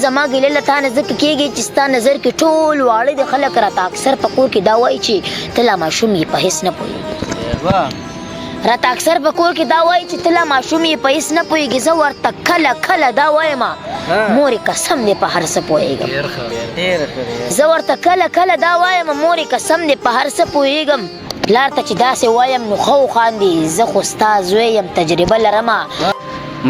زما ګیله له تا نه ځکه کېږي چې ستا نظر کې ټول واړه د خلک راته اکثر په کور کې دا وایي چې ته لا ماشوم یې په هېڅ نه پوهېږي راته اکثر په کور کې دا وایي چې ته لا ماشوم یې په هېڅ نه پوهېږي زه ورته کله کله دا وایم مورې قسم دې په هر څه پوهېږم زه ورته کله کله دا وایم مورې قسم دې په هر څه پوهېږم پلار ته چې داسې وایم نو ښه وخاندي زه خو ستا زوی یم تجربه لرمه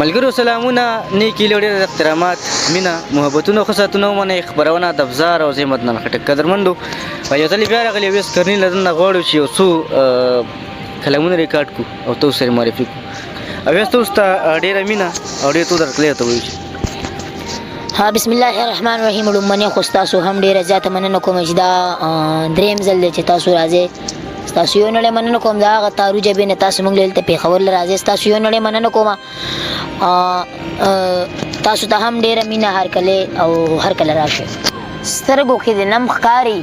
ملګرو سلامونه نیکي لوړې احترامات مینه محبتونه ښه ساتونه ومنئ خپرونه د افزار او زحمت نه خټک قدرمندو یو ځل بیا راغلي اویس کرني له دننه غواړو چې یو څو کلامونه ریکارډ کړو او تاسو سره معرفي کړو اویس تاسو ته ډېره مینه او ډېر تو درکلی ته وایو ها بسم الله الرحمن الرحیم لومړنۍ خو ستاسو هم ډېره زیاته مننه کوم چې دا درېیم ځل دی چې تاسو راځئ ستاسو یو نړۍ مننه کوم د هغه تارو جبې نه تاسو موږ دلته پېښور له راځئ ستاسو یو نړۍ مننه کوم تاسو ته هم ډېره مینه هرکلی او هرکله راشئ سترګو کې د نم ښکاري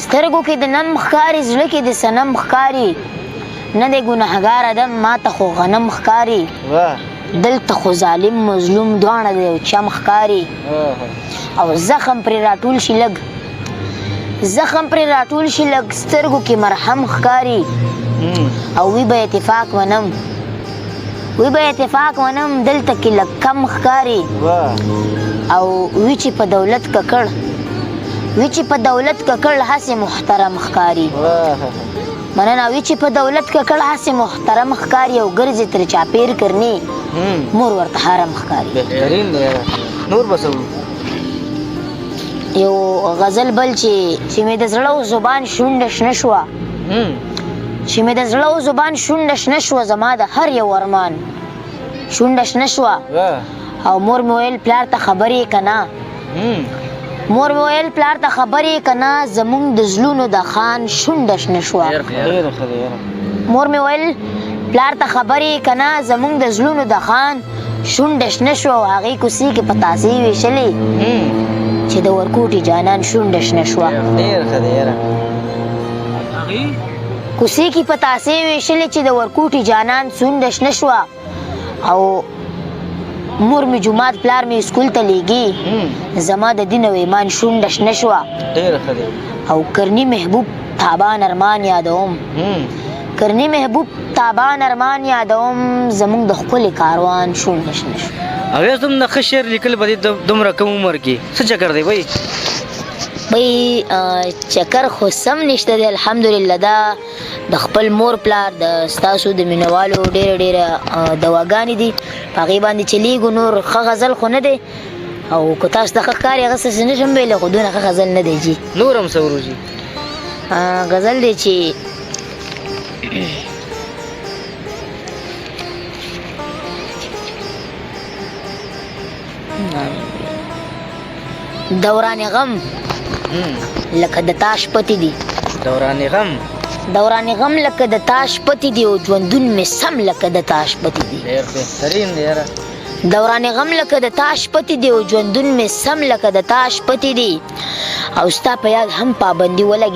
سترګو کې د نم ښکاري زړه کې د صنم ښکاري نه دی ګنهګار ادم ماته خو غنم ښکاري دلته خو ظالم مظلوم دواړه د یو چم ښکاري او زخم پرې راټول شي لږ زخم پرې راټول شي لږ سترګو کې مرهم ښکاري او وی به اتفاق ونم دلته کې لږ کم ښکاري او وی چې په دولت ککړ هسې محترم ښکاري مننه وی چې په دولت ککړ هسې محترم ښکاري او ګرځي تر چاپیر کرني مور ورته حرم ښکاري بهترین دی نور به څه یو غزل بل چې مې د زړه او زبان شونډه شنه شوه زما د هر یو ارمان شونډه شنه شوه او مور مې ویل پلار ته خبرې که نه زمونږ د زړونو د خان شونډه شنه شوه مور مې ویل پلار ته خبرې که نه زمونږ د زړونو د خان شونډه شنه شوه او هغې کوڅې کې په تاسې ویشلې چې د ورکوټي جانان شونډه شنه شوه کوڅې کې په تاسې ویشلې چې د ورکوټي جانان شونډه شنه شوه او مور مې جومات پلار مې اسکول ته لیږي زما د دین او ایمان شونډه شنه شوه او کرني محبوب تابان ارمان یادوم زمونږ د ښکلي کاروان شونډه شنه شوه اویس دومره ښه شعر لیکل به دې دومره کم عمر کې څه چکر دی بی چکر خو سم نشته دی الحمدلله دا د خپل مور پلار د ستاسو د مینوالو ډېره دواګانې دي په هغې باندې چلیږو نور ښه غزل خو نه دی او که تاسو ته ښه ښکاري هغه څه نه شم ویلی خو دونه ښه غزل نه دی جي نور هم څه وروځي غزل دی چې دوران غم لکه د تاش پتی دی دوران غم لکه د تاش پتی دی او ژوندون مې سم لکه د تاش پتی دی بهترین دی یاره دوران غم لکه د تاش پتی دی او ژوندون مې سم لکه د تاش پتی دی او ستا په یاد هم پابندي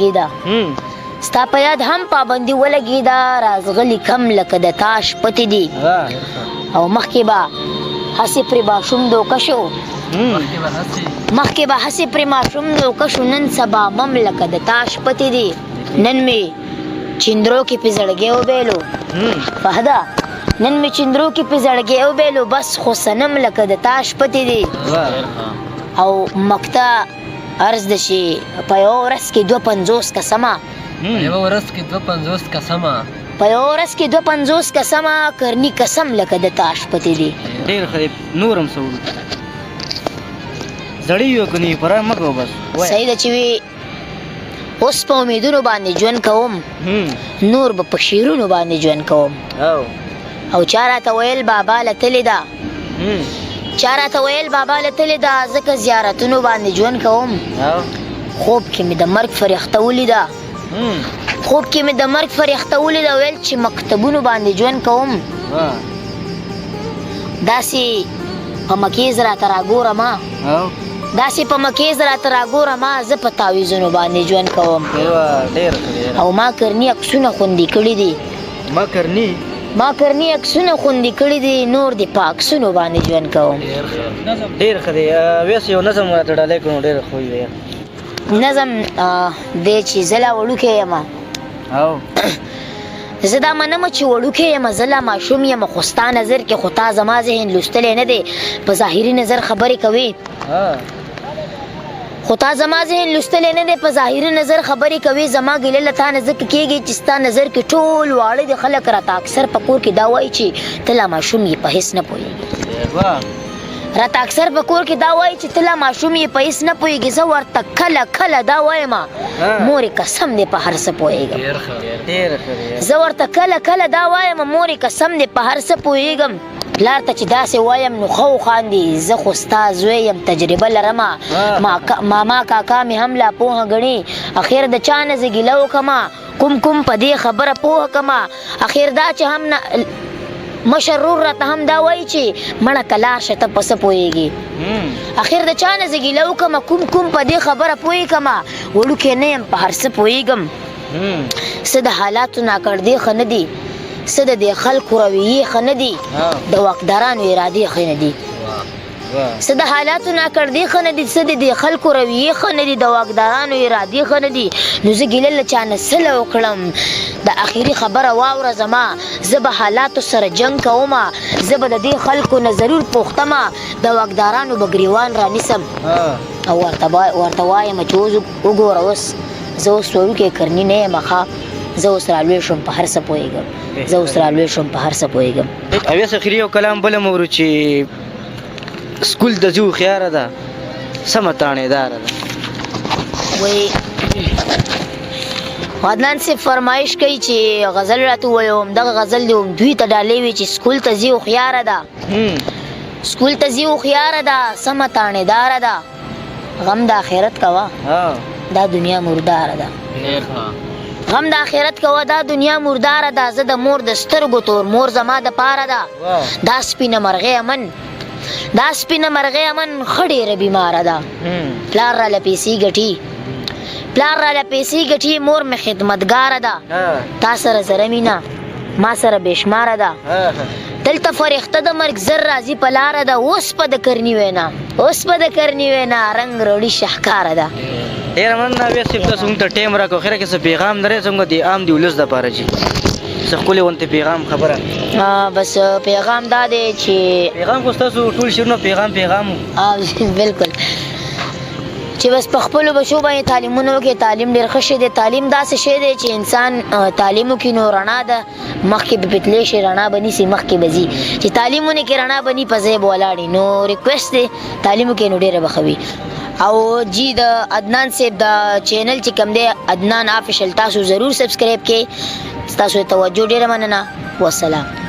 ولګېده رازغلي کم لکه د تاش پتی دی او مخکې به هسې پرې ماشوم دوکه شو نن سبا مم لکه د تاش پتی دی نن مې چندرو کې پې زړګی وبیلو فهده بس خو صنم لکه د تاش پتی دی او مکته عرض ده چې په یوه ورځ کې 250 قسمه کرني قسم لکه د تاش پتی دی ډېر ښه دی نور هم څه زړی یو که نه پرار مه کوه بس صحیح ده چې وي اوس په امیدونو باندې ژوند کوم نور به په شعرونو باندې ژوند کوم او چا راته ویل بابا له تلې ده ځکه زیارتونو باندې ژوند کوم خوب کې مې د مرګ فرښته ولیده ویل چې مکتبونو باندې ژوند کوم داسې په مکیز راته راګورمه زه په تعویذونو باندې ژوند کوم او ما کرني عکسونه خوندي کړي دي ما کرنی عکسونه خوندي کړي دي نور دي په عکسونو باندې ژوند کوم ډېر ښه دی ویس یو نظم راته ډالۍ کړو نو ډېر ښه وي نظم دی چې زه لا وړوکی یم او زه دا منم چې وړوکی یم زه لا ماشوم یم خو ستا نظر کې خو تا زما ذهن لوستلی نه دی په ظاهري نظر خبرې کوي خو تا زما ذهن لوستلی نه دی په ظاهري نظر خبرې کوي زما ګیله له تا نه ځکه کېږي چې ستا نظر کې ټول واړه دي خلک راته اکثر په کور کې دا وایي چې ته لا ماشوم یې په هېڅ نه پوهېږي راته اکثر په کور کې دا وایي چې ته لا ماشوم یې په هېڅ نه پوهېږي زه ورته کله کله دا وایم مورې قسم دی په هر څه پوهېږم زه ورته کله کله دا وایم مورې قسم دی په هر څه پوهېږم پلار ته چې داسې وایم نو ښه وخاندي زه خو ستا زوی یم تجربه لرمه ماما کاکا مې هم لا پوهه ګڼي اخر د چا نه زه ګیله وکړمه کوم په دې خبره پوهه کړمه اخر دا چې هم نه مشر رور راته هم دا وایي چې مړه که لاړ شه ته په څه پوهېږي اخر د چا نه زه ګیله وکړمه کوم په دې خبره پوهې کړمه وړوکی نه یم په هر څه پوهېږم څه د حالاتو ناکړدې ښه نه دي څه د دې خلکو رویې ښه نه دي د واکدارانو ارادې ښه نه دي څه د حالاتو ناکړدې ښه نه دي څه د دې خلکو رویې ښه نه دي د واکدارانو ارادې ښه نه دي نو زه ګیله له چا نه سله وکړم د اخري خبره واوره زما زه به حالاتو سره جنګ کومه زه به د دې خلکو نه ضرور پوښتمه د واکدارانو به ګریوان رانیسم او ورته وایم چې اوس وګوره اوس زه اوس وړوکی کرني نه یم ښه زه اوس رالوی شوم په هر څه پوهېږم زه اوس رالوی شوم په هر څه پوهېږم اویس اخري یو کلام بله مورو چې سکول د ځو خیاره ده سمه تانېداره ده وایي عدنان صاحب فرمایش کوي چې غزل راته ووایو همدغه غزل دی دوی ته ډالۍ وي چې سکول ته ځي هوښیاره ده سکول ته ځي هوښیاره ده سمه تانېداره ده غم د آخرت کوه دا دنیا مرداره ده غم د آخرت کوه دا دنیا مرداره ده زه د مور د سترګو تور مور زما د پاره ده دا سپینه مرغۍ امن دا سپینه مرغۍ امن ښه ډېره بیماره ده پلار راله پیسې ګټي مور مې خدمتګاره ده تا سره زره مینه ما سره بېشماره ده دلته فرښته د مرګ زر راځي په لاره ده اوس په د کرني وینا رنګ روړي شهکاره ده ډېره مننه اویس صاحب تاسو موږ ته ټایم راکړو خیره کې څه پیغام لرئ څنګه د عام د ولس دپاره چې څه ښکلې غوندې پیغام خبره بس پیغام دا دی چې پیغام خو ستاسو ټول شعرونه پیغام بالکل چې بس په خپلو بچو باندې تعلیمونه وکړي تعلیم ډېر ښه شی دی تعلیم داسې شی دی چې انسان تعلیم وکړي نو رڼا ده مخکې به پتلی شي رڼا به نیسي مخکې به ځي چې تعلیم ونه کړي رڼا به ني په ځای به ولاړي نو ریکویسټ دی تعلیم وکړي نو ډېره به ښه وي او جی د عدنان صاحب د چینل چې کوم دی عدنان آفیشل تاسو ضرور سبسکرایب کړئ ستاسو توجه ډېره مننه والسلام